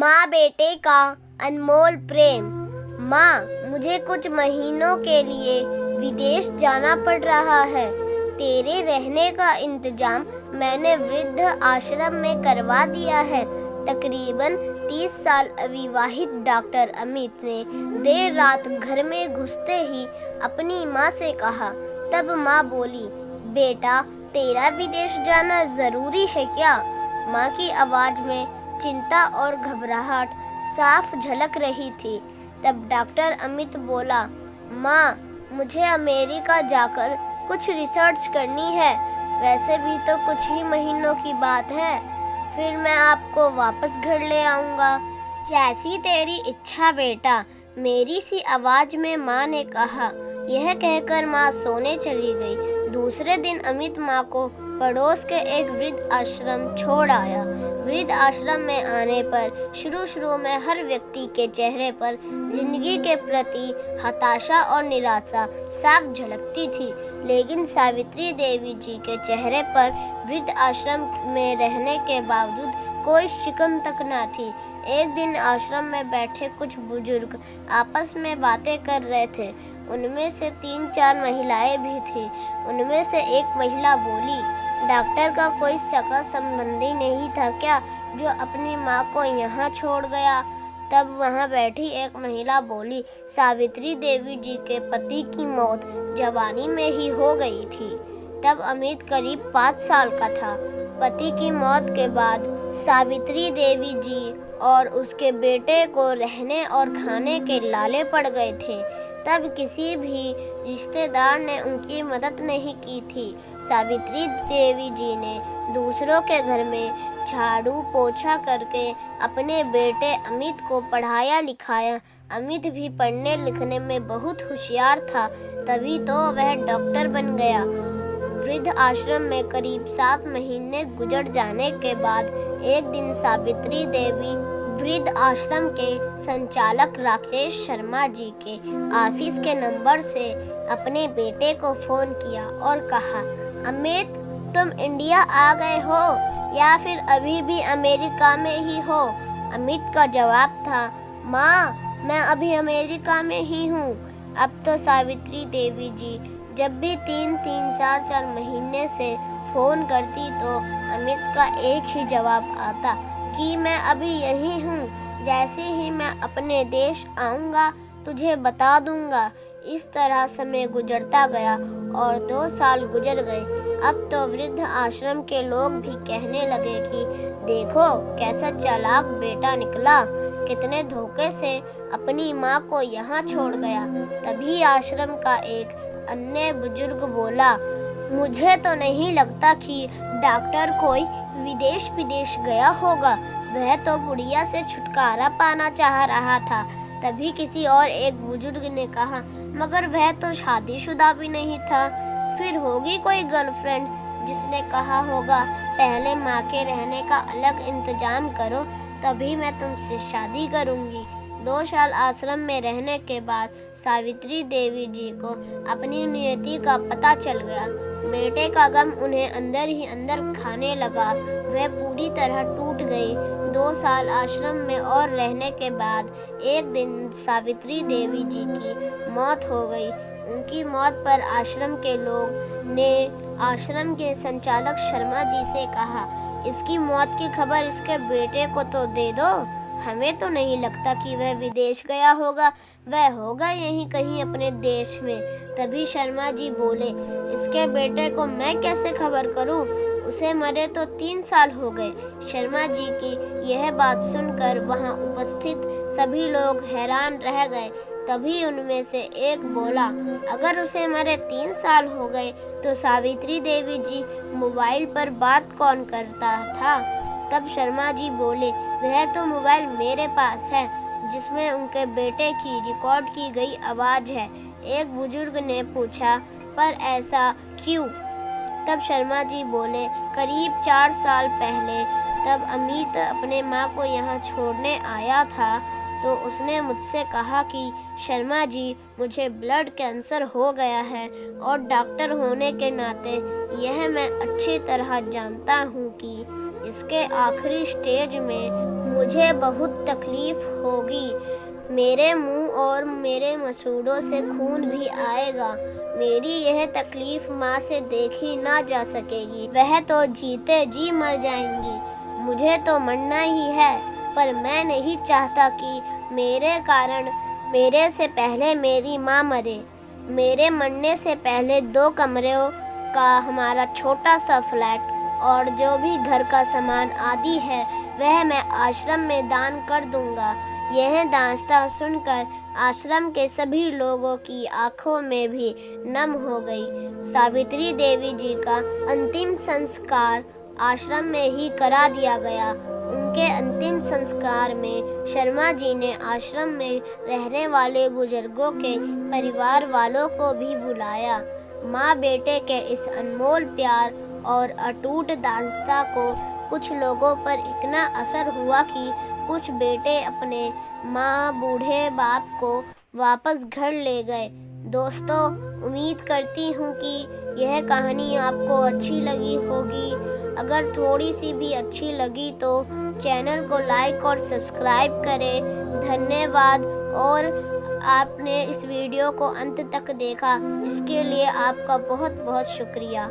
माँ बेटे का अनमोल प्रेम। माँ, मुझे कुछ महीनों के लिए विदेश जाना पड़ रहा है। तेरे रहने का इंतजाम मैंने वृद्ध आश्रम में करवा दिया है। तकरीबन 30 साल अविवाहित डॉक्टर अमित ने देर रात घर में घुसते ही अपनी माँ से कहा। तब माँ बोली, बेटा, तेरा विदेश जाना जरूरी है क्या? माँ की आवाज में चिंता और घबराहट साफ झलक रही थी। तब डॉक्टर अमित बोला, माँ, मुझे अमेरिका जाकर कुछ रिसर्च करनी है। वैसे भी तो कुछ ही महीनों की बात है, फिर मैं आपको वापस घर ले आऊँगा। जैसी तेरी इच्छा बेटा, मेरी सी आवाज में माँ ने कहा। यह कहकर माँ सोने चली गई। दूसरे दिन अमित माँ को पड़ोस के एक वृद्ध आश्रम छोड़ आया। वृद्ध आश्रम में आने पर शुरू में हर व्यक्ति के चेहरे पर जिंदगी के प्रति हताशा और निराशा साफ झलकती थी, लेकिन सावित्री देवी जी के चेहरे पर वृद्ध आश्रम में रहने के बावजूद कोई शिकन तक न थी। एक दिन आश्रम में बैठे कुछ बुजुर्ग आपस में बातें कर रहे थे। उनमें से 3-4 महिलाएं भी थीं। उनमें से एक महिला बोली, डॉक्टर का कोई सगा संबंधी नहीं था क्या जो अपनी माँ को यहाँ छोड़ गया? तब वहाँ बैठी एक महिला बोली, सावित्री देवी जी के पति की मौत जवानी में ही हो गई थी। तब अमित करीब 5 साल का था। पति की मौत के बाद सावित्री देवी जी और उसके बेटे को रहने और खाने के लाले पड़ गए थे। तब किसी भी रिश्तेदार ने उनकी मदद नहीं की थी। सावित्री देवी जी ने दूसरों के घर में झाड़ू पोछा करके अपने बेटे अमित को पढ़ाया लिखाया। अमित भी पढ़ने लिखने में बहुत होशियार था, तभी तो वह डॉक्टर बन गया। वृद्ध आश्रम में करीब 7 महीने गुजर जाने के बाद एक दिन सावित्री देवी वृद्ध आश्रम के संचालक राकेश शर्मा जी के ऑफिस के नंबर से अपने बेटे को फोन किया और कहा, अमित, तुम इंडिया आ गए हो या फिर अभी भी अमेरिका में ही हो? अमित का जवाब था, माँ, मैं अभी अमेरिका में ही हूँ। अब तो सावित्री देवी जी जब भी 3-3, 4-4 महीने से फोन करती तो अमित का एक ही जवाब आता कि मैं अभी यही हूँ। जैसे ही मैं अपने देश आऊँगा तुझे बता दूँगा। इस तरह समय गुजरता गया और 2 साल गुजर गए। अब तो वृद्ध आश्रम के लोग भी कहने लगे कि देखो कैसा चालाक बेटा निकला, कितने धोखे से अपनी माँ को यहाँ छोड़ गया। तभी आश्रम का एक अन्य बुजुर्ग बोला, मुझे तो नहीं लगता कि डॉक्टर कोई विदेश गया होगा। वह तो बुढ़िया से छुटकारा पाना चाह रहा था। तभी किसी और एक बुजुर्ग ने कहा, मगर वह तो शादीशुदा भी नहीं था। फिर होगी कोई गर्लफ्रेंड जिसने कहा होगा, पहले माँ के रहने का अलग इंतजाम करो, तभी मैं तुमसे शादी करूँगी। 2 साल आश्रम में रहने के बाद सावित्री देवी जी को अपनी नियति का पता चल गया। बेटे का गम उन्हें अंदर ही अंदर खाने लगा। वह पूरी तरह टूट गई। 2 साल आश्रम में और रहने के बाद एक दिन सावित्री देवी जी की मौत हो गई। उनकी मौत पर आश्रम के लोग ने आश्रम के संचालक शर्मा जी से कहा, इसकी मौत की खबर इसके बेटे को तो दे दो। हमें तो नहीं लगता कि वह विदेश गया होगा, वह होगा यहीं कहीं अपने देश में। तभी शर्मा जी बोले, इसके बेटे को मैं कैसे खबर करूं? उसे मरे तो 3 साल हो गए। शर्मा जी की यह बात सुनकर वहां उपस्थित सभी लोग हैरान रह गए। तभी उनमें से एक बोला, अगर उसे मरे 3 साल हो गए तो सावित्री देवी जी मोबाइल पर बात कौन करता था? तब शर्मा जी बोले, वह तो मोबाइल मेरे पास है जिसमें उनके बेटे की रिकॉर्ड की गई आवाज़ है। एक बुजुर्ग ने पूछा, पर ऐसा क्यों? तब शर्मा जी बोले, करीब 4 साल पहले तब अमित अपने माँ को यहाँ छोड़ने आया था तो उसने मुझसे कहा कि शर्मा जी, मुझे ब्लड कैंसर हो गया है और डॉक्टर होने के नाते यह मैं अच्छी तरह जानता हूँ कि इसके आखिरी स्टेज में मुझे बहुत तकलीफ होगी। मेरे मुंह और मेरे मसूड़ों से खून भी आएगा। मेरी यह तकलीफ माँ से देखी ना जा सकेगी। वह तो जीते जी मर जाएंगी। मुझे तो मरना ही है, पर मैं नहीं चाहता कि मेरे कारण मेरे से पहले मेरी माँ मरे। मेरे मरने से पहले 2 कमरों का हमारा छोटा सा फ्लैट और जो भी घर का सामान आदि है वह मैं आश्रम में दान कर दूंगा। यह दास्तां सुनकर आश्रम के सभी लोगों की आंखों में भी नम हो गई। सावित्री देवी जी का अंतिम संस्कार आश्रम में ही करा दिया गया। उनके अंतिम संस्कार में शर्मा जी ने आश्रम में रहने वाले बुजुर्गों के परिवार वालों को भी बुलाया। माँ बेटे के इस अनमोल प्यार और अटूट दास्तां को कुछ लोगों पर इतना असर हुआ कि कुछ बेटे अपने माँ बूढ़े बाप को वापस घर ले गए। दोस्तों, उम्मीद करती हूँ कि यह कहानी आपको अच्छी लगी होगी। अगर थोड़ी सी भी अच्छी लगी तो चैनल को लाइक और सब्सक्राइब करें। धन्यवाद। और आपने इस वीडियो को अंत तक देखा, इसके लिए आपका बहुत बहुत शुक्रिया।